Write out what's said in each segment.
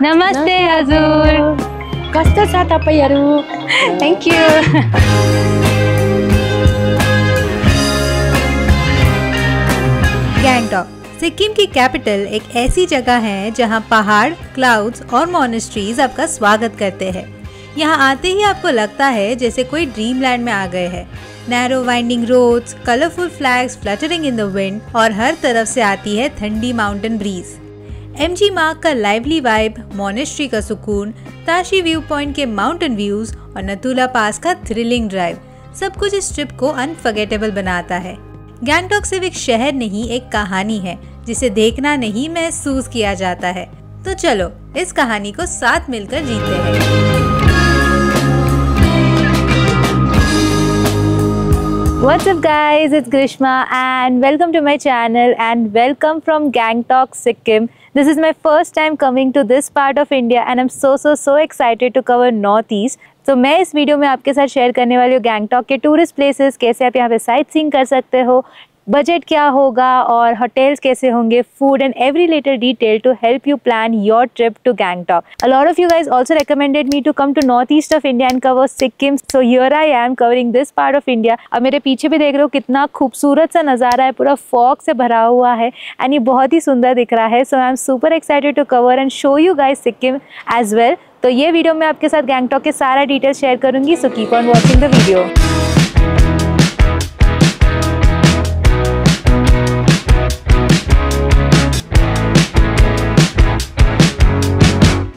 नमस्ते हजुर। कस्तो छ तपाईहरु? Thank you. गैंगटॉक सिक्किम की कैपिटल एक ऐसी जगह है जहां पहाड़, क्लाउड्स और मॉनेस्ट्रीज आपका स्वागत करते हैं। यहां आते ही आपको लगता है जैसे कोई ड्रीम लैंड में आ गए हैं। Narrow winding roads, colourful flags fluttering in the wind और हर तरफ से आती है ठंडी माउंटेन ब्रीज। एमजी मार्ग का लाइवली वाइब, मॉनेस्ट्री का सुकून, ताशी व्यू पॉइंट के माउंटेन व्यूज और नथुला पास का थ्रिलिंग ड्राइव, सब कुछ इस ट्रिप को अनफॉरगेटेबल बनाता है। गैंगटॉक सिर्फ एक शहर नहीं, एक कहानी है जिसे देखना नहीं महसूस किया जाता है। तो चलो इस कहानी को साथ मिलकर जीते हैं। What's up guys, it's Grishma and welcome to my channel and welcome from Gangtok, Sikkim. This is my first time coming to this part of India and I'm so excited to cover Northeast. तो मैं इस video में आपके साथ share करने वाली हूँ गैंगटॉक के टूरिस्ट प्लेसेस, कैसे आप यहाँ पे साइट सीइंग कर सकते हो, बजट क्या होगा और होटल्स कैसे होंगे, food and every little detail to help you plan your trip to Gangtok. A lot of you guys also recommended me to come to northeast of India and cover Sikkim. So here I am covering this part of India. अब मेरे पीछे भी देख रहे हो कितना खूबसूरत सा नज़ारा है, पूरा फॉग से भरा हुआ है एंड ये बहुत ही सुंदर दिख रहा है। So I am super excited to cover and show you guys Sikkim as well. तो ये वीडियो में आपके साथ गैंगटॉक के सारा डिटेल शेयर करूंगी। So keep on watching the video.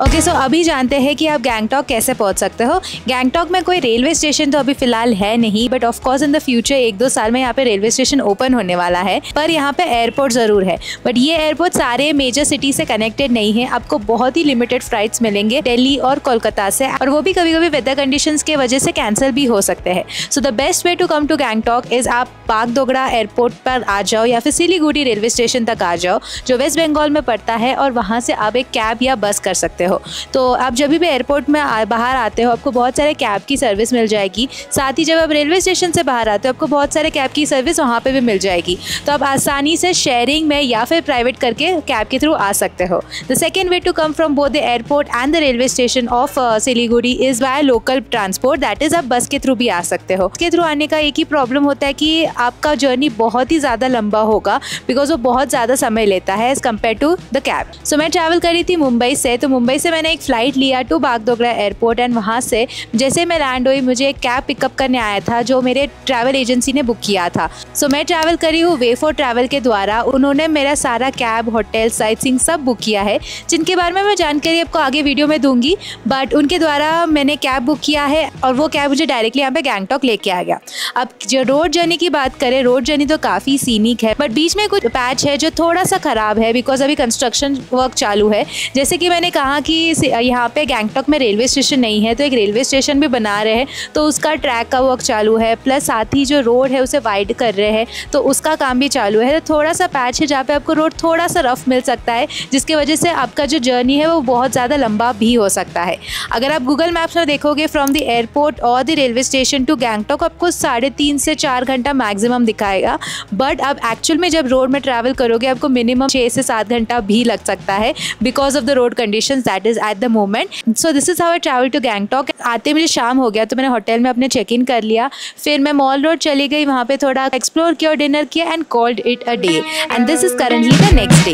Okay, so अभी जानते हैं कि आप गैंगटॉक कैसे पहुंच सकते हो। गैंगटॉक में कोई रेलवे स्टेशन तो अभी फिलहाल है नहीं, but of course in the future 1-2 साल में यहाँ पे रेलवे स्टेशन ओपन होने वाला है। पर यहाँ पे एयरपोर्ट ज़रूर है, बट ये एयरपोर्ट सारे मेजर सिटी से कनेक्टेड नहीं है। आपको बहुत ही लिमिटेड फ्लाइट्स मिलेंगे दिल्ली और कोलकाता से, और वो भी कभी कभी वेदर कंडीशंस के वजह से कैंसिल भी हो सकते हैं। So the best way to come to Gangtok is आप बागडोगरा एयरपोर्ट पर आ जाओ या फिर सिलीगुड़ी रेलवे स्टेशन तक आ जाओ, जो वेस्ट बंगाल में पड़ता है, और वहाँ से आप एक कैब या बस कर सकते हो। तो आप जब भी एयरपोर्ट में बाहर आते हो आपको बहुत सारे कैब की सर्विस मिल जाएगी। साथ ही जब आप रेलवे स्टेशन से बाहर आते हो आपको बहुत सारे कैब की सर्विस वहाँ पे भी मिल जाएगी। तो आप आसानी से शेयरिंग में या फिर प्राइवेट करके कैब के थ्रू आ सकते हो। The second way to come from both the airport and the railway station of Siliguri is by local transport, that is आप बस के थ्रू भी आ सकते हो। इसके थ्रू आने का एक ही प्रॉब्लम होता है कि आपका जर्नी बहुत ही ज़्यादा लंबा होगा, बिकॉज वो बहुत ज़्यादा समय लेता है as compare to the cab. So मैं ट्रैवल करी थी मुंबई से, तो मुंबई से मैंने एक फ़्लाइट लिया टू बागडोगरा एयरपोर्ट एंड वहाँ से जैसे मैं लैंड हुई मुझे एक कैब पिकअप करने आया था जो मेरे ट्रैवल एजेंसी ने बुक किया था। सो मैं ट्रैवल करी हूँ वे फॉर ट्रैवल के द्वारा। उन्होंने मेरा सारा कैब, होटल, साइट सीइंग सब बुक किया है, जिनके बारे में मैं जानकारी आपको आगे वीडियो में दूंगी। बट उनके द्वारा मैंने कैब बुक किया है और वो कैब मुझे डायरेक्टली यहाँ पे गैंगटॉक लेके आ गया। अब जो रोड जर्नी की बात करें, रोड जर्नी तो काफ़ी सीनिक है, बट बीच में कुछ पैच है जो थोड़ा सा ख़राब है बिकॉज अभी कंस्ट्रक्शन वर्क चालू है। जैसे कि मैंने कहा कि यहाँ पे गैंगटॉक में रेलवे स्टेशन नहीं है, तो एक रेलवे स्टेशन भी बना रहे हैं, तो उसका ट्रैक का वर्क चालू है, प्लस साथ ही जो रोड है उसे वाइड कर रहे हैं, तो उसका काम भी चालू है। तो थोड़ा सा पैच है जहाँ पे आपको रोड थोड़ा सा रफ मिल सकता है, जिसकी वजह से आपका जो जर्नी है वो बहुत ज़्यादा लंबा भी हो सकता है। अगर आप गूगल मैप्स में देखोगे फ्रॉम द एयरपोर्ट और the railway station to Gangtok आपको 3.5 से 4 घंटा मैक्सिमम दिखाएगा, बट आप एक्चुअल में जब रोड में ट्रैवल करोगे आपको मिनिमम 6 से 7 घंटा भी लग सकता है because of the road conditions that is at the moment. So this is how I travel to Gangtok. आते मुझे शाम हो गया तो मैंने होटल में अपने चेक इन कर लिया, फिर मैं मॉल रोड चली गई, वहाँ पे थोड़ा एक्सप्लोर किया और डिनर किया and called it a day, and this is currently the next day.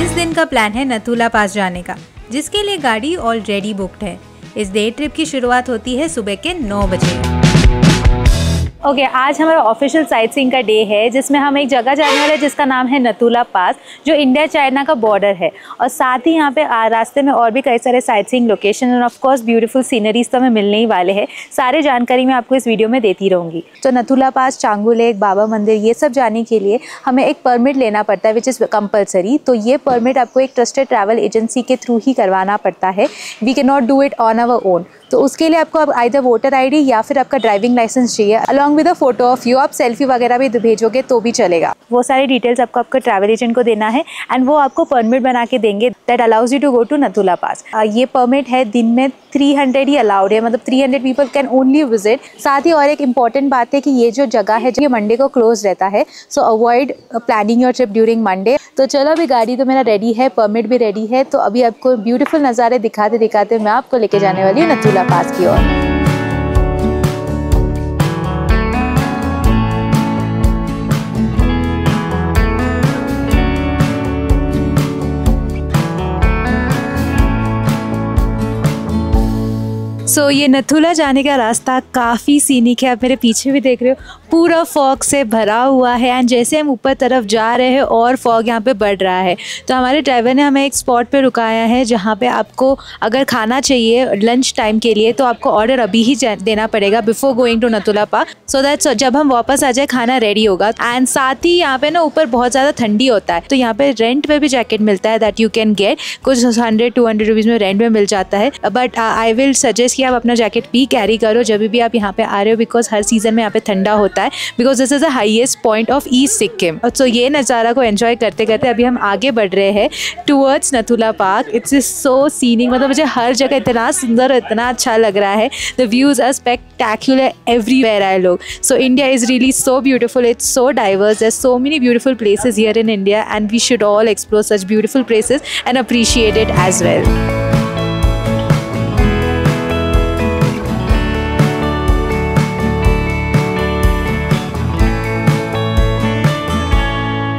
इस दिन का प्लान है नथुला पास जाने का, जिसके लिए गाड़ी ऑलरेडी बुक्ड है। इस डे ट्रिप की शुरुआत होती है सुबह के 9 बजे। ओके, आज हमारा ऑफिशियल साइट सीइंग का डे है, जिसमें हम एक जगह जाने वाले हैं जिसका नाम है नथुला पास, जो इंडिया चाइना का बॉर्डर है। और साथ ही यहाँ पे रास्ते में और भी कई सारे साइट सीइंग लोकेशन और ऑफ कोर्स ब्यूटीफुल सीनरीज तो हमें मिलने ही वाले हैं। सारे जानकारी मैं आपको इस वीडियो में देती रहूँगी। तो नथुला पास, चांगू लेक, बाबा मंदिर, ये सब जाने के लिए हमें एक परमिट लेना पड़ता है विच इज़ कंपलसरी। तो ये परमिट आपको एक ट्रस्टेड ट्रैवल एजेंसी के थ्रू ही करवाना पड़ता है। We can not do it on our own. तो उसके लिए आपको अब आइदर वोटर ID या फिर आपका ड्राइविंग लाइसेंस चाहिए along with a photo of you. आप सेल्फी वगैरह भी भेजोगे तो भी चलेगा। वो सारी डिटेल्स आपको आपका ट्रैवल एजेंट को देना है एंड वो आपको परमिट बना के देंगे that allows you to go to Nathula pass. ये परमिट है दिन में 300 ही अलाउड है, मतलब 300 पीपल कैन ओनली विजिट। साथ ही और एक इम्पॉर्टेंट बात है कि ये जो जगह है ये मंडे को क्लोज रहता है, सो avoid planning your trip during Monday. तो चलो अभी गाड़ी तो मेरा रेडी है, परमिट भी रेडी है, तो अभी आपको ब्यूटीफुल नज़ारे दिखाते दिखाते मैं आपको लेके जाने वाली हूँ नथुला पास की ओर। सो ये नथुला जाने का रास्ता काफ़ी सीनिक है। आप मेरे पीछे भी देख रहे हो, पूरा फॉग से भरा हुआ है एंड जैसे हम ऊपर तरफ जा रहे हैं और फॉग यहाँ पे बढ़ रहा है। तो हमारे ड्राइवर ने हमें एक स्पॉट पे रुकाया है जहाँ पे आपको अगर खाना चाहिए लंच टाइम के लिए तो आपको ऑर्डर अभी ही देना पड़ेगा before going to Nathula park, so that जब हम वापस आ जाए खाना रेडी होगा। एंड साथ ही यहाँ पे ना ऊपर बहुत ज़्यादा ठंडी होता है, तो यहाँ पे रेंट पे भी जैकेट मिलता है दैट यू कैन गेट। कुछ 100-200 रुपीज़ में रेंट में मिल जाता है, बट आई विल सजेस्ट कि आप अपना जैकेट भी कैरी करो जब भी आप यहाँ पे आ रहे हो, बिकॉज हर सीजन में यहाँ पे ठंडा होता है, because this is the highest point of east Sikkim. So ये नज़ारा को एंजॉय करते करते अभी हम आगे बढ़ रहे हैं towards Nathula park. It's is so scenic, मतलब मुझे हर जगह इतना सुंदर इतना अच्छा लग रहा है। The views are spectacular everywhere I look. So India is really so beautiful, it's so diverse, there so many beautiful places here in India and we should all explore such beautiful places and appreciate it as well.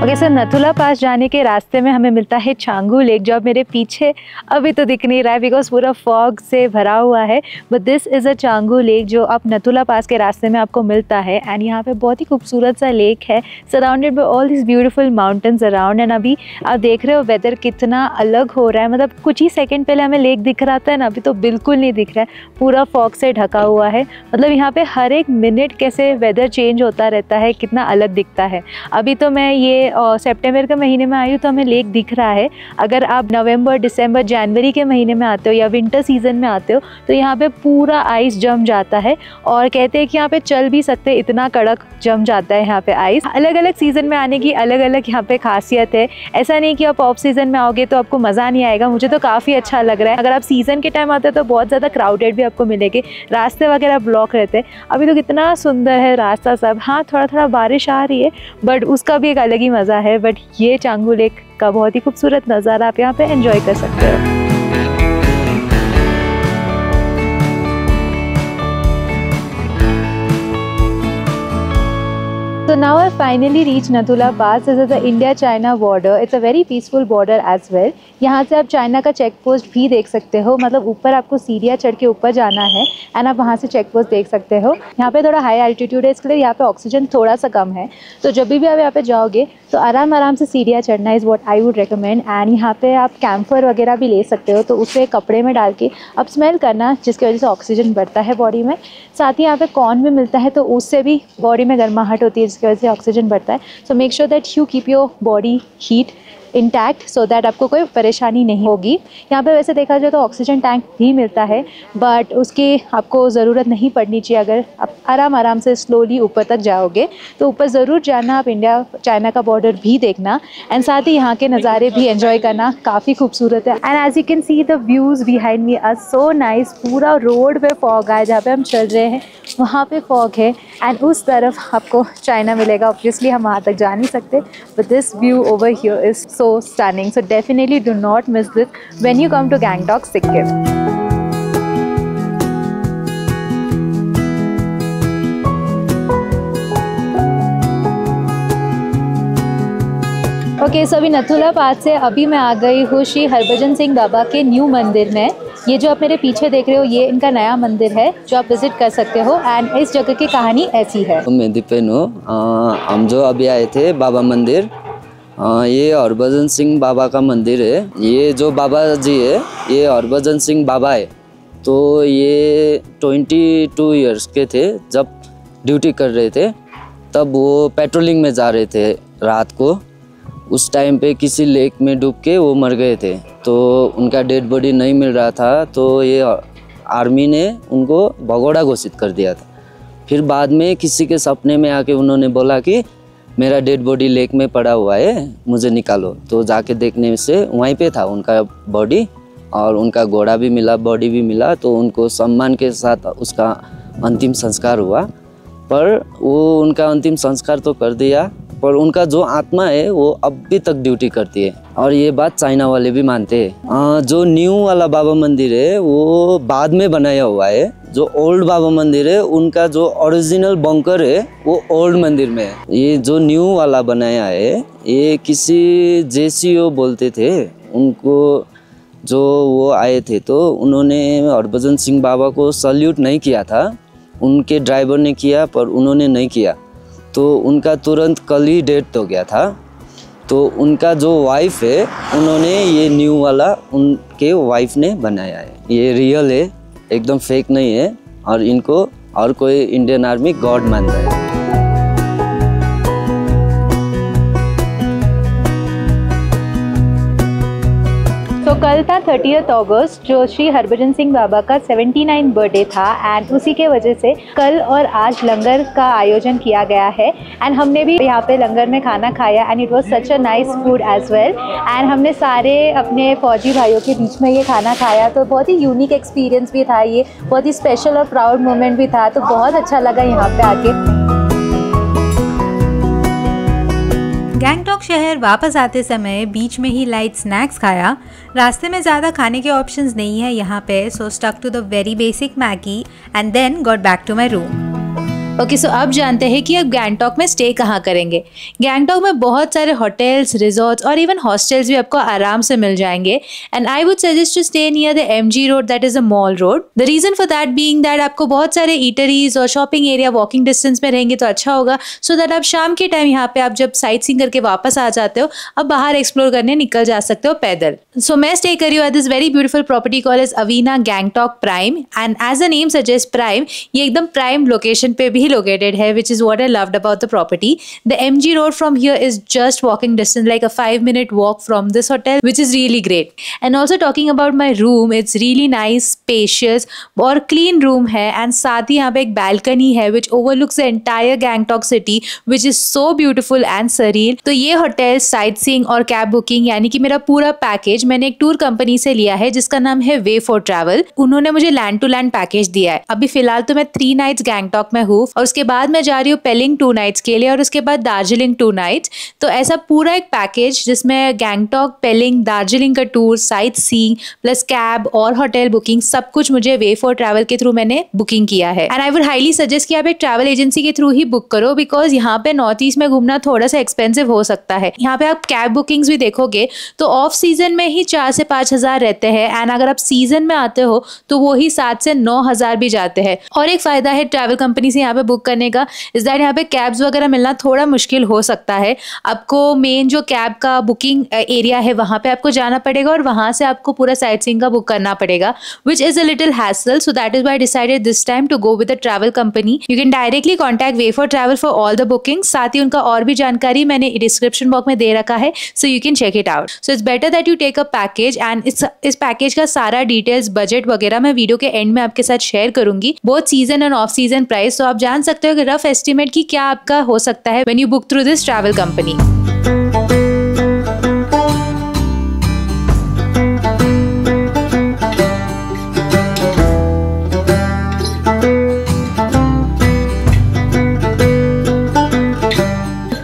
Okay sir, Nathula pass जाने के रास्ते में हमें मिलता है Changu lake, जो अब मेरे पीछे अभी तो दिख नहीं रहा है बिकॉज पूरा फॉग से भरा हुआ है, but this is a Changu lake जो अब नथुला पास के रास्ते में आपको मिलता है। एंड यहाँ पे बहुत ही खूबसूरत सा लेक है surrounded by all this beautiful mountains around. And अभी आप देख रहे हो वेदर कितना अलग हो रहा है, मतलब कुछ ही सेकेंड पहले हमें लेक दिख रहा था ना, अभी तो बिल्कुल नहीं दिख रहा है, पूरा फॉग से ढका हुआ है। मतलब यहाँ पे हर एक मिनट कैसे वेदर चेंज होता रहता है, कितना अलग दिखता है। अभी तो मैं ये सितंबर के महीने में आई हूँ तो हमें लेक दिख रहा है। अगर आप नवंबर, दिसंबर, जनवरी के महीने में आते हो या विंटर सीजन में आते हो तो यहाँ पे पूरा आइस जम जाता है, और कहते हैं कि यहाँ पे चल भी सकते, इतना कड़क जम जाता है यहाँ पे आइस। अलग अलग सीज़न में आने की अलग अलग यहाँ पे खासियत है। ऐसा नहीं कि आप ऑफ सीज़न में आओगे तो आपको मज़ा नहीं आएगा। मुझे तो काफ़ी अच्छा लग रहा है। अगर आप सीज़न के टाइम आते हो तो बहुत ज़्यादा क्राउडेड भी आपको मिलेंगे, रास्ते वगैरह ब्लॉक रहते हैं। अभी तो कितना सुंदर है रास्ता सब। हाँ, थोड़ा थोड़ा बारिश आ रही है बट उसका भी एक अलग ही मज़ा है। बट ये चांगू लेक का बहुत ही खूबसूरत नज़ारा आप यहाँ पे एंजॉय कर सकते हो। So now I finally reached Nathula Pass. This is the India-China border. It's a very peaceful border as well. यहाँ से आप चाइना का चेक पोस्ट भी देख सकते हो, मतलब ऊपर आपको सीढ़ियाँ चढ़ के ऊपर जाना है एंड आप वहाँ से चेक पोस्ट देख सकते हो। यहाँ पे थोड़ा हाई एल्टीट्यूड है, इसके लिए यहाँ पे ऑक्सीजन थोड़ा सा कम है, तो जब भी आप यहाँ पे जाओगे तो आराम आराम से सीढ़ियाँ चढ़ना is what I would recommend. And यहाँ पे आप कैम्फर वगैरह भी ले सकते हो, तो उसे कपड़े में डाल के आप स्मेल करना, जिसकी वजह से ऑक्सीजन बढ़ता है बॉडी में। साथ ही यहाँ पे कॉर्न भी मिलता है, तो उससे भी बॉडी में गर्माहट होती है, जिसकी वजह से ऑक्सीजन बढ़ता है। So make sure that you keep your body heat intact so that आपको कोई परेशानी नहीं होगी। यहाँ पे वैसे देखा जाए तो ऑक्सीजन टैंक भी मिलता है, बट उसकी आपको ज़रूरत नहीं पड़नी चाहिए। अगर आप आराम आराम से स्लोली ऊपर तक जाओगे तो ऊपर ज़रूर जाना, आप इंडिया चाइना का बॉर्डर भी देखना एंड साथ ही यहाँ के नज़ारे भी एंजॉय करना, काफ़ी खूबसूरत है। And as you can see the views behind me are so nice. पूरा रोड पे फॉग है, जहाँ पे हम चल रहे हैं वहाँ पे फॉग है एंड उस तरफ आपको चाइना मिलेगा। ऑब्वियसली हम वहाँ तक जा नहीं सकते, but this view over here is so stunning. So definitely do not miss this when you come to Gangtok, Sikkim. Okay, so अभी नथुला पास से अभी मैं आ गई हूँ श्री हरभजन सिंह बाबा के न्यू मंदिर में। ये जो आप मेरे पीछे देख रहे हो ये इनका नया मंदिर है जो आप विजिट कर सकते हो। एंड इस जगह की कहानी ऐसी है। मैं दीपेन हूँ। हम जो अभी आए थे बाबा मंदिर, ये हरभजन सिंह बाबा का मंदिर है। ये जो बाबा जी है ये हरभजन सिंह बाबा है। तो ये 22 इयर्स के थे जब ड्यूटी कर रहे थे, तब वो पेट्रोलिंग में जा रहे थे रात को। उस टाइम पे किसी लेक में डूब के वो मर गए थे, तो उनका डेड बॉडी नहीं मिल रहा था। तो ये आर्मी ने उनको भगोड़ा घोषित कर दिया था। फिर बाद में किसी के सपने में आके उन्होंने बोला कि मेरा डेड बॉडी लेक में पड़ा हुआ है, मुझे निकालो। तो जाके देखने से वहीं पे था उनका बॉडी, और उनका घोड़ा भी मिला, बॉडी भी मिला। तो उनको सम्मान के साथ उसका अंतिम संस्कार हुआ। पर वो उनका अंतिम संस्कार तो कर दिया, पर उनका जो आत्मा है वो अभी तक ड्यूटी करती है, और ये बात चाइना वाले भी मानते हैं। जो न्यू वाला बाबा मंदिर है वो बाद में बनाया हुआ है। जो ओल्ड बाबा मंदिर है उनका जो ओरिजिनल बंकर है वो ओल्ड मंदिर में है। ये जो न्यू वाला बनाया है ये किसी जेसीओ बोलते थे उनको, जो वो आए थे तो उन्होंने हरभजन सिंह बाबा को सल्यूट नहीं किया था, उनके ड्राइवर ने किया पर उन्होंने नहीं किया। तो उनका तुरंत कल ही डेथ हो गया था। तो उनका जो वाइफ है उन्होंने ये न्यू वाला उनके वाइफ ने बनाया है। ये रियल है, एकदम फेक नहीं है, और इनको और कोई इंडियन आर्मी गॉड मानता है। तो कल था 30 अगस्त जो श्री हरभजन सिंह बाबा का 79 बर्थडे था, एंड उसी के वजह से कल और आज लंगर का आयोजन किया गया है। एंड हमने भी यहाँ पे लंगर में खाना खाया, and it was such a nice food as well. And हमने सारे अपने फौजी भाइयों के बीच में ये खाना खाया, तो बहुत ही यूनिक एक्सपीरियंस भी था, ये बहुत ही स्पेशल और प्राउड मोमेंट भी था। तो बहुत अच्छा लगा यहाँ पे आके। गैंगटॉक शहर वापस आते समय बीच में ही लाइट स्नैक्स खाया। रास्ते में ज़्यादा खाने के ऑप्शंस नहीं है यहाँ पे, so stuck to the very basic Maggi and then got back to my room. Okay, so अब जानते हैं कि अब गैंगटॉक में स्टे कहाँ करेंगे। गैंगटॉक में बहुत सारे होटल्स, रिजॉर्ट्स और इवन हॉस्टल्स भी आपको आराम से मिल जाएंगे, and I would suggest to stay near the MG road, that is a mall road. The reason for that being that आपको बहुत सारे ईटरीज और शॉपिंग एरिया वॉकिंग डिस्टेंस में रहेंगे तो अच्छा होगा, सो दैट आप शाम के टाइम यहाँ पे आप जब साइट सीइंग करके वापस आ जाते हो, अब बाहर एक्सप्लोर करने निकल जा सकते हो पैदल। सो मैं स्टे करी हूँ at this very beautiful property call is Avina Gangtok prime, and as the name suggest prime, ये एकदम प्राइम लोकेशन पे भी लोकेटेड है, which is what I loved about the property. The MG road from here is just walking distance, like a 5-minute walk from this hotel, which is really great. And also talking about my room, it's really nice, spacious और clean room है, and साथ ही यहाँ पे एक balcony है which overlooks the entire Gangtok city, which is so beautiful and surreal. तो ये hotel, sightseeing और कैब बुकिंग यानी कि मेरा पूरा पैकेज मैंने एक टूर कंपनी से लिया है जिसका नाम है वे फॉर ट्रैवल। उन्होंने मुझे लैंड टू लैंड पैकेज दिया है। अभी फिलहाल तो मैं 3 नाइट्स गैंगटॉक में हूँ, और उसके बाद मैं जा रही हूँ पेलिंग 2 नाइट्स के लिए, और उसके बाद दार्जिलिंग 2 नाइट्स। तो ऐसा पूरा एक पैकेज जिसमें गैंगटॉक, पेलिंग, दार्जिलिंग का tour, sight seeing plus cab और होटल बुकिंग सब कुछ मुझे वे फॉर ट्रैवल के थ्रू मैंने बुकिंग किया है। And I would highly suggest कि आप एक ट्रैवल एजेंसी के थ्रू ही बुक करो, बिकॉज यहाँ पे नॉर्थ ईस्ट में घूमना थोड़ा सा एक्सपेंसिव हो सकता है। यहाँ पे आप कैब बुकिंग्स भी देखोगे तो ऑफ सीजन में ही 4 से 5 हज़ार रहते हैं, एंड अगर आप सीजन में आते हो तो वो ही 7 से 9 हज़ार भी जाते हैं। और एक फायदा है ट्रैवल कंपनी से यहाँ पे बुक करने का, इस दैट यहाँ पे कैब्स वगैरह मिलना थोड़ा मुश्किल हो सकता है। आपको मेन जो कैब का बुकिंग एरिया है वहाँ पे आपको जाना पड़ेगा, और वहाँ से आपको पूरा साइट सीइंग का बुक करना पड़ेगा, which is a little hassle. So that is why I decided this time to go with a travel company. You can directly contact way for travel for all the booking. साथ ही उनका और भी जानकारी मैंने description box में दे रखा है, so you can check it out. So it's better that you take a package, and इस पैकेज का सारा डिटेल्स, बजट वगैरह मैं वीडियो के एंड में आपके साथ शेयर करूंगी, both season end off season price. तो आप जान सकते हो कि रफ एस्टिमेट की क्या आपका हो सकता है when you book through this travel company.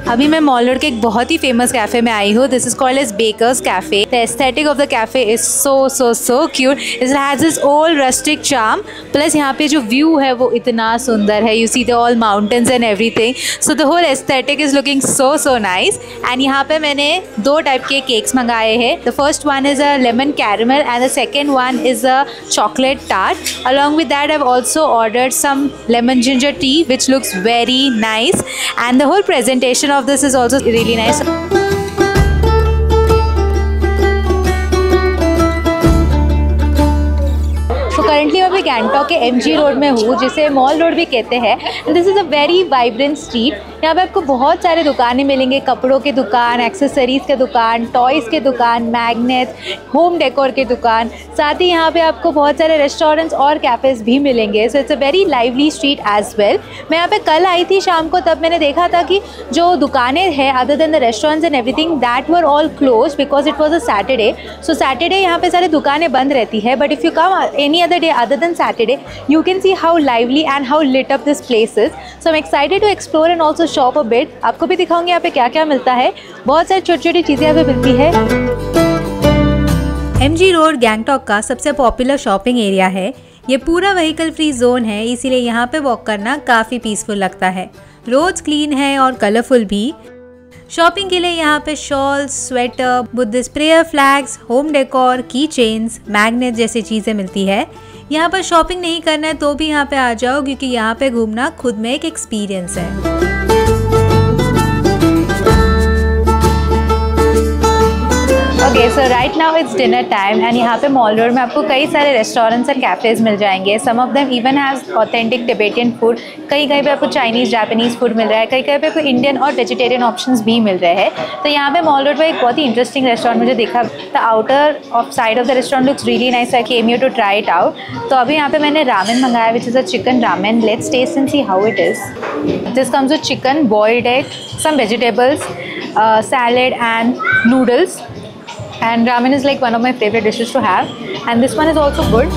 अभी मैं मॉल रोड के एक बहुत ही फेमस कैफे में आई हूँ। This is called as bakers cafe. The aesthetic of the cafe is so cute. It has this old rustic charm, plus यहाँ पे जो व्यू है वो इतना सुंदर है। You see the all mountains and everything, so the whole aesthetic is looking so nice. And यहाँ पे मैंने 2 टाइप के केक्स मंगाए हैं। The first one is a lemon caramel and the second one is a chocolate tart. Along with that I have also ordered some lemon ginger tea which looks very nice, and the whole presentation of this is also really nice. Currently मैं अभी गैंगटॉक के MG road में हूँ, जिसे mall road भी कहते हैं। This is a very vibrant street. यहाँ पे आपको बहुत सारे दुकानें मिलेंगे, कपड़ों की दुकान, एक्सेसरीज़ के दुकान, टॉयज़ के दुकान, मैग्नेट्स, होम डेकोर के दुकान, साथ ही यहाँ पे आपको बहुत सारे रेस्टोरेंट्स और कैफ़ेज़ भी मिलेंगे। So it's a very lively street as well. मैं यहाँ पे कल आई थी शाम को, तब मैंने देखा था कि जो दुकानें हैं other than the restaurants and everything that were all close because it was a Saturday. So Saturday यहाँ पे सारी दुकानें बंद रहती है, but if you come any other day other than Saturday you can see how lively and how lit up this place is. So I'm excited to explore and also shop a bit. आपको भी दिखाऊंगी यहाँ पे क्या क्या मिलता है। बहुत सारी छोटी छोटी चीज़ें यहाँ पे मिलती है। MG रोड गैंगटॉक का सबसे पॉपुलर शॉपिंग एरिया है। ये पूरा व्हीकल फ्री जोन है, इसीलिए यहाँ पे वॉक करना काफ़ी पीसफुल लगता है। रोड्स क्लीन है और कलरफुल भी। शॉपिंग के लिए यहाँ पे shawls, sweater, Buddhist prayer flags, home decor, की चेन्स, मैग्नेट जैसी चीज़ें मिलती है। यहाँ पर शॉपिंग नहीं करना है तो भी यहाँ पे आ जाओ, क्योंकि यहाँ पे घूमना खुद में एक एक्सपीरियंस है। Okay, so right now it's dinner time and यहाँ पे मॉल रोड में आपको कई सारे रेस्टोरेंट्स एंड कैफ़ेज़ मिल जाएंगे। Some of them even has authentic Tibetan food. कहीं कहीं पे आपको चाइनीज़, जापानीज़ फूड मिल रहा है, कहीं कहीं पे आपको इंडियन और वेजिटेरियन ऑप्शंस भी मिल रहे हैं। तो यहाँ पे मॉल रोड पर एक बहुत ही इंटरेस्टिंग रेस्टोरेंट मुझे दिखा। The outer of side of the restaurant looks really nice. I came here to try it out. तो अभी यहाँ पे मैंने रामेन मंगाया which is a chicken ramen. Let's taste and see how it is. This comes with chicken, boiled egg, some vegetables, salad and noodles. And ramen is like one of my favorite dishes to have, and this one is also good.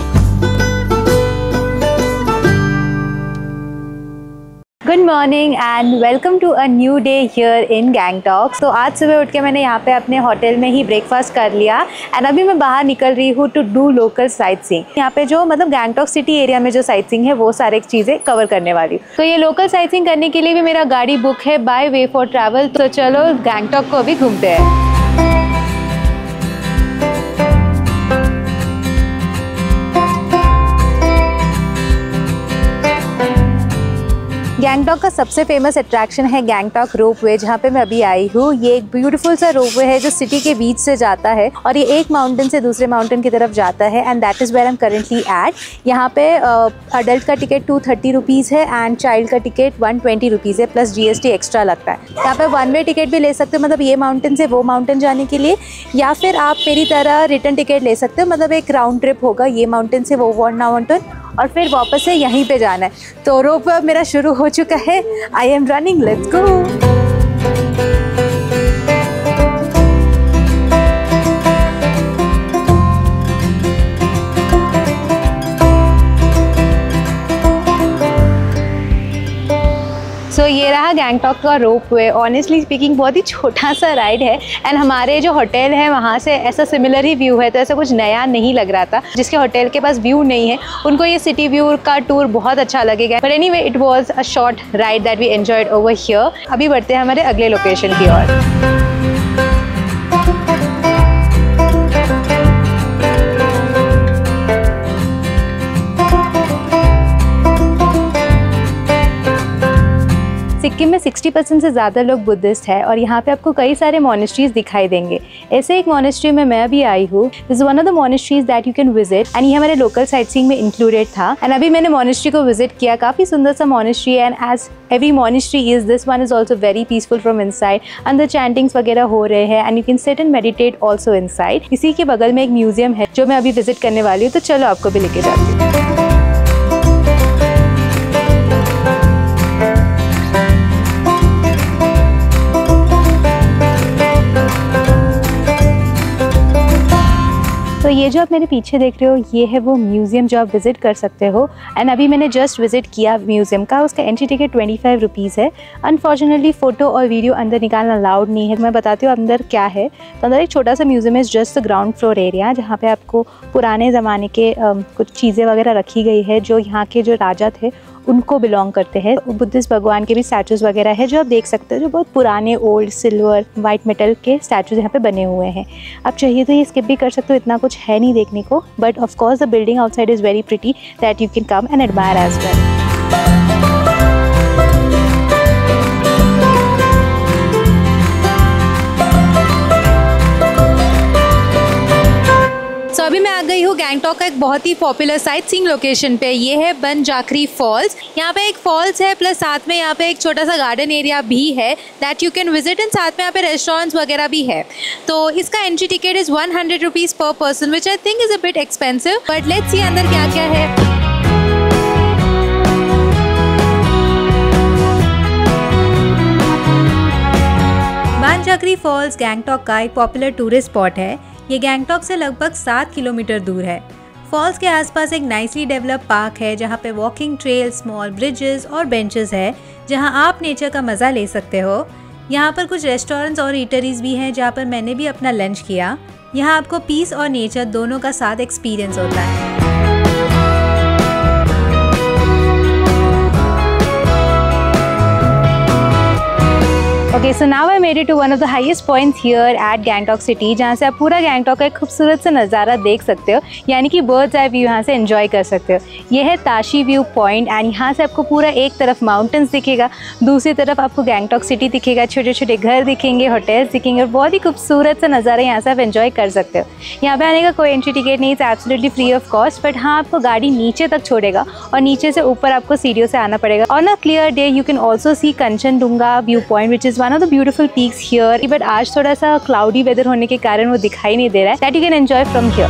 Good morning and welcome to a new day here in Gangtok. So आज सुबह उठ के मैंने यहाँ पे अपने hotel में ही breakfast कर लिया एंड अभी मैं बाहर निकल रही हूँ to do local sightseeing. यहाँ पे जो मतलब गैंगटॉक सिटी एरिया में जो साइट सीइंग है वो सारे चीज़ें कवर करने वाली हूँ। तो ये लोकल साइट सीइंग करने के लिए भी मेरा गाड़ी बुक है बाय वे फॉर ट्रैवल। तो चलो गैंगटॉक को अभी घूमते हैं। गैंगटॉक का सबसे फेमस अट्रैक्शन है गैंगटॉक रोपवे, जहाँ पे मैं अभी आई हूँ। ये एक ब्यूटीफुल सा रोपवे है जो सिटी के बीच से जाता है और ये एक माउंटेन से दूसरे माउंटेन की तरफ जाता है and that is where I am currently at. यहाँ पे अडल्ट का टिकट 230 रुपीज़ है एंड चाइल्ड का टिकट 120 रुपीज़ है प्लस GST एक्स्ट्रा लगता है। यहाँ पे वन वे टिकट भी ले सकते हो, मतलब ये माउंटेन से वो माउंटेन जाने के लिए, या फिर आप मेरी तरह रिटर्न टिकट ले सकते हो, मतलब एक राउंड ट्रिप होगा ये माउंटेन से वो माउंटेन और फिर वापस से यहीं पे जाना है। तो रोप अब मेरा शुरू हो चुका है। I am running, let's go. So ये रहा गैंगटॉक का रोपवे। ऑनेस्टली स्पीकिंग बहुत ही छोटा सा राइड है एंड हमारे जो होटल है वहाँ से ऐसा सिमिलर ही व्यू है, तो ऐसा कुछ नया नहीं लग रहा था। जिसके होटल के पास व्यू नहीं है उनको ये सिटी व्यू का टूर बहुत अच्छा लगेगा। But anyway it was a short ride that we enjoyed over here. अभी बढ़ते हैं हमारे अगले लोकेशन की ओर। सिक्किम में 60% से ज़्यादा लोग बुद्धिस्ट है और यहाँ पे आपको कई सारे मोनेस्ट्रीज दिखाई देंगे। ऐसे एक मोनेस्ट्री में मैं भी आई हूँ। This is one of the monasteries that you can visit and ये हमारे लोकल साइट सीइंग में इंक्लूडेड था। एंड अभी मैंने मोनेस्ट्री को विजिट किया। काफ़ी सुंदर सा monastery and as every monastery is, this one is also very peaceful from inside. अंदर चैंटिंग्स वगैरह हो रहे हैं and you can sit and meditate also inside. इसी के बगल में एक म्यूजियम है जो मैं अभी विजिट करने वाली हूँ, तो चलो आपको भी लेके जाती हूँ। तो ये जो आप मेरे पीछे देख रहे हो ये है वो म्यूज़ियम जो आप विज़िट कर सकते हो। एंड अभी मैंने जस्ट विज़िट किया म्यूज़ियम का। उसका एंट्री टिकट 25 रुपीज़ है। अनफॉर्चुनेटली फ़ोटो और वीडियो अंदर निकालना अलाउड नहीं है। मैं बताती हूँ अंदर क्या है। तो अंदर एक छोटा सा म्यूज़ियम है, जस्ट ग्राउंड फ्लोर एरिया, जहाँ पे आपको पुराने ज़माने के कुछ चीज़ें वगैरह रखी गई है जो यहाँ के जो राजा थे उनको बिलोंग करते हैं। बुद्धिस्ट भगवान के भी स्टैचूज़ वगैरह है जो आप देख सकते हो, जो बहुत पुराने ओल्ड सिल्वर वाइट मेटल के स्टैचूज़ यहाँ पे बने हुए हैं। आप चाहिए तो ये स्किप भी कर सकते हो, इतना कुछ है नहीं देखने को, but of course the building outside is very pretty that you can come and admire as well. अभी मैं आ गई हूँ गैंगटॉक का एक बहुत ही पॉपुलर साइट सीइंग लोकेशन पे। ये है बन जाखरी फॉल्स। यहाँ पे एक फॉल्स है प्लस साथ में यहाँ पे एक छोटा सा गार्डन एरिया भी है that you can visit and साथ में यहाँ पे रेस्टोरेंट्स वगैरह भी है। तो इसका एंट्री टिकट इज़ 100 रुपीज़ पर person which I think is a bit expensive, but let's see अंदर क्या क्या है। बन जाखरी फॉल्स गैंगटॉक का एक पॉपुलर टूरिस्ट स्पॉट है। ये गैंगटॉक से लगभग 7 किलोमीटर दूर है। फॉल्स के आसपास एक नाइसली डेवलप पार्क है जहाँ पे वॉकिंग ट्रेल, स्मॉल ब्रिजेस और बेंचेस है जहाँ आप नेचर का मज़ा ले सकते हो। यहाँ पर कुछ रेस्टोरेंट्स और ईटरीज भी हैं जहाँ पर मैंने भी अपना लंच किया। यहाँ आपको पीस और नेचर दोनों का साथ एक्सपीरियंस होता है। Okay, so now I made it to one of the highest points here at Gangtok City, जहाँ से आप पूरा गैंगटॉक का एक खूबसूरत सा नज़ारा देख सकते हो, यानी कि बर्ड्स आई व्यू यहाँ से एंजॉय कर सकते हो। ये है ताशी व्यू पॉइंट एंड यहाँ से आपको पूरा एक तरफ माउंटेन्स दिखेगा, दूसरी तरफ आपको गैंगटॉक सिटी दिखेगा, छोटे छोटे घर दिखेंगे, होटल्स दिखेंगे और बहुत ही खूबसूरत सा नज़ारा यहाँ से आप एंजॉय कर सकते हो। यहाँ पे आने का कोई एंट्री टिकट नहीं, it's absolutely free of cost, but हाँ आपको गाड़ी नीचे तक छोड़ेगा और नीचे से ऊपर आपको सीढ़ियों से आना पड़ेगा। On a clear day you can also see Kanchenjunga view point which is one of the beautiful peaks here, but आज थोड़ा सा क्लाउडी वेदर होने के कारण वो दिखाई नहीं दे रहा है। That you can enjoy from here.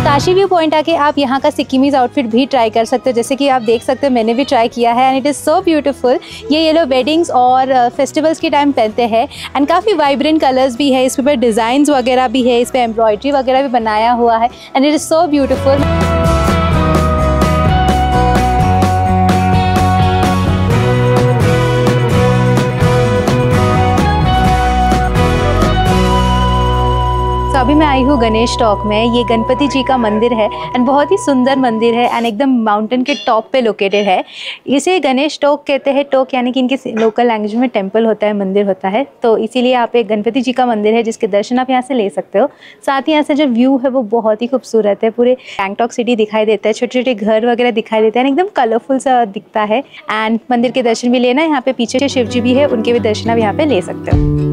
Tashi view point आके आप यहाँ का सिक्किमीज आउटफिट भी ट्राई कर सकते हो, जैसे कि आप देख सकते हो मैंने भी ट्राई किया है and it is so beautiful. ये लोग वेडिंग्स और फेस्टिवल्स के टाइम पहनते हैं एंड काफ़ी वाइब्रेंट कलर्स भी है, इस पर डिज़ाइंस वगैरह भी है, इस पर एम्ब्रॉयडरी वगैरह भी बनाया हुआ है and it is so beautiful. अभी मैं आई हूँ गणेश टॉक में। ये गणपति जी का मंदिर है एंड बहुत ही सुंदर मंदिर है एंड एकदम माउंटेन के टॉप पे लोकेटेड है। इसे गणेश टॉक कहते हैं। टॉक यानी कि इनके लोकल लैंग्वेज में टेंपल होता है, मंदिर होता है, तो इसीलिए आप एक गणपति जी का मंदिर है जिसके दर्शन आप यहाँ से ले सकते हो। साथ ही यहाँ से जो व्यू है वो बहुत ही खूबसूरत है, पूरे गैंगटॉक सिटी दिखाई देता है, छोटे छोटे घर वगैरह दिखाई देते हैं, एकदम कलरफुल सा दिखता है एंड मंदिर के दर्शन भी लेना। यहाँ पे पीछे शिव जी भी है, उनके भी दर्शन आप यहाँ पे ले सकते हो।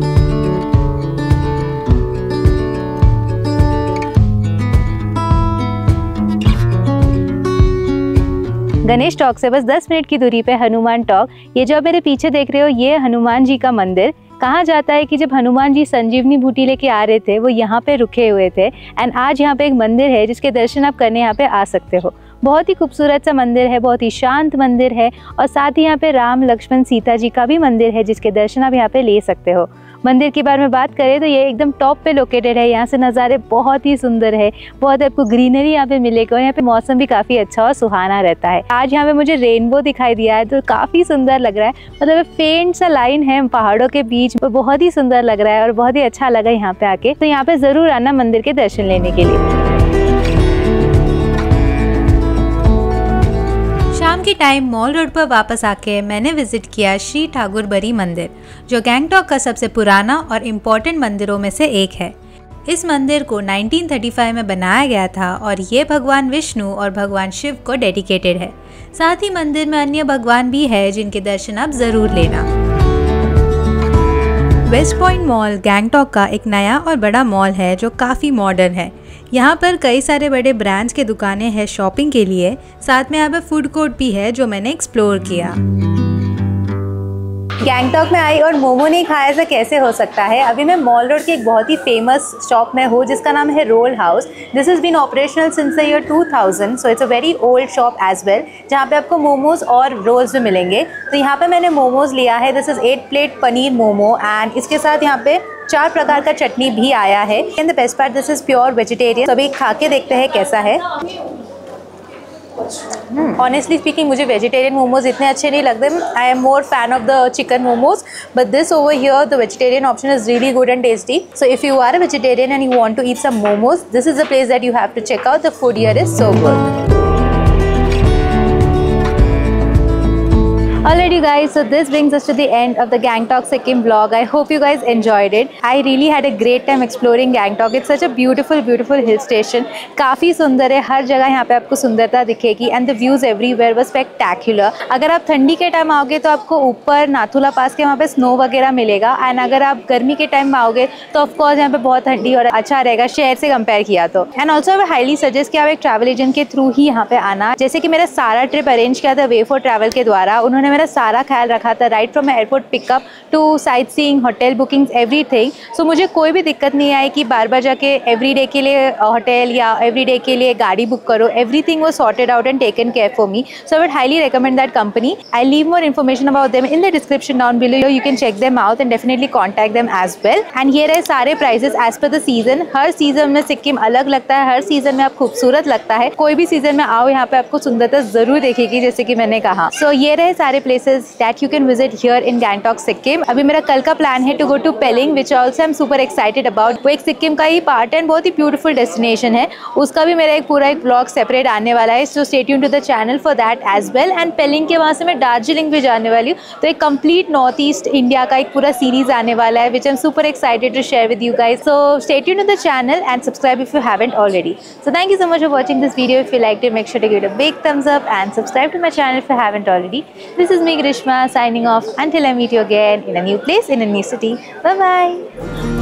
गणेश टॉक से बस 10 मिनट की दूरी पे हनुमान टॉक। ये जो आप मेरे पीछे देख रहे हो ये हनुमान जी का मंदिर। कहा जाता है कि जब हनुमान जी संजीवनी बूटी लेके आ रहे थे वो यहाँ पे रुके हुए थे एंड आज यहाँ पे एक मंदिर है जिसके दर्शन आप करने यहाँ पे आ सकते हो। बहुत ही खूबसूरत सा मंदिर है, बहुत ही शांत मंदिर है और साथ ही यहाँ पे राम, लक्ष्मण, सीता जी का भी मंदिर है जिसके दर्शन आप यहाँ पे ले सकते हो। मंदिर के बारे में बात करें तो ये एकदम टॉप पे लोकेटेड है, यहाँ से नज़ारे बहुत ही सुंदर है, बहुत आपको ग्रीनरी यहाँ पे मिलेगा और यहाँ पे मौसम भी काफ़ी अच्छा और सुहाना रहता है। आज यहाँ पे मुझे रेनबो दिखाई दिया है तो काफ़ी सुंदर लग रहा है, मतलब फेंट सा लाइन है पहाड़ों के बीच, बहुत ही सुंदर लग रहा है और बहुत ही अच्छा लगा यहाँ पे आके। तो यहाँ पे ज़रूर आना मंदिर के दर्शन लेने के लिए। शाम के टाइम मॉल रोड पर वापस आके मैंने विजिट किया श्री ठाकुर बरी मंदिर, जो गैंगटॉक का सबसे पुराना और इम्पोर्टेंट मंदिरों में से एक है। इस मंदिर को 1935 में बनाया गया था और ये भगवान विष्णु और भगवान शिव को डेडिकेटेड है। साथ ही मंदिर में अन्य भगवान भी है जिनके दर्शन आप ज़रूर लेना। वेस्ट पॉइंट मॉल गैंगटॉक का एक नया और बड़ा मॉल है जो काफ़ी मॉडर्न है। यहाँ पर कई सारे बड़े ब्रांड्स के दुकानें हैं शॉपिंग के लिए, साथ में यहाँ पे फूड कोर्ट भी है जो मैंने एक्सप्लोर किया। गैंगटॉक में आई और मोमो नहीं खाया ऐसा कैसे हो सकता है। अभी मैं मॉल रोड की एक बहुत ही फेमस शॉप में हूँ जिसका नाम है roll house. This is been operational since the year 2000, so it's a very old shop as well, जहाँ पे आपको मोमोज और रोल्स भी मिलेंगे। तो यहाँ पे मैंने मोमोज लिया है। This is 8 plate paneer momo and इसके साथ यहाँ पे 4 प्रकार का चटनी भी आया है। And the best part this is pure vegetarian. तो अभी खा के देखते हैं कैसा है। ऑनेस्टली स्पीकिंग मुझे वेजिटेरियन मोमोज इतने अच्छे नहीं लगते। I am more fan of the chicken momos, but this over here the vegetarian option is really good and tasty. So if you are a vegetarian and you want to eat some momos, this is the place that you have to check out. The food here is so good. Alright you guys, so this brings us to the end of the Gangtok Sikkim vlog. I hope you guys enjoyed it. I really had a great time exploring Gangtok. It's such a beautiful hill station. काफ़ी सुंदर है, हर जगह यहाँ पे आपको सुंदरता दिखेगी and the views everywhere were spectacular. अगर आप ठंडी के टाइम आओगे तो आपको ऊपर नाथुला पास के वहाँ पे स्नो वगैरह मिलेगा एंड अगर आप गर्मी के टाइम में आओगे तो ऑफकोर्स यहाँ पे बहुत ठंडी और अच्छा रहेगा शहर से कंपेयर किया तो. And also I highly suggest कि आप एक ट्रैवल एजेंट के थ्रू ही यहाँ पे आना. जैसे कि मेरा सारा ट्रिप अरेंज किया था वे फॉर ट्रैवल के द्वारा. उन्होंने मेरा सारा ख्याल रखा था right from airport pickup to sightseeing, hotel bookings, everything. So मुझे कोई भी दिक्कत नहीं आई कि बार बार जाके एवरीडे के लिए होटल या एवरीडे के लिए गाड़ी बुक करो. Everything was sorted out and taken care for me. So I would highly recommend that company. I'll leave more information about them in the description down below. You can check them out and definitely contact them as well. And here है सारे prices as per the season. Her season में सिक्किम अलग लगता है, हर season में आप खूबसूरत लगता है. कोई भी सीजन में आओ यहाँ पे आपको सुंदरता जरूर देखेगी जैसे कि मैंने कहा. So ये रहे सारे places that you can visit here in Gangtok Sikkim. अभी मेरा कल का प्लान है to go to Pelling which also I'm super excited about. वो एक सिक्किम का ही पार्ट है, बहुत ही ब्यूटीफुल डेस्टिनेशन है. उसका भी मेरा एक पूरा एक ब्लॉग सेपरेट आने वाला है. So stay tuned to the channel for that as well. And Pelling के वहाँ से मैं दार्जिलिंग भी जाने वाली हूँ. तो एक कंप्लीट नॉर्थ ईस्ट इंडिया का एक पूरा सीरीज आने वाला है which I am super excited to share with you guys. So stay tuned to the channel and subscribe if you haven't already. So thank you so much for watching this video. If you like it make sure to give it a big thumbs up and subscribe to my channel if you haven't already. This is me Grishma signing off until I meet you again in a new place in a new city. Bye bye.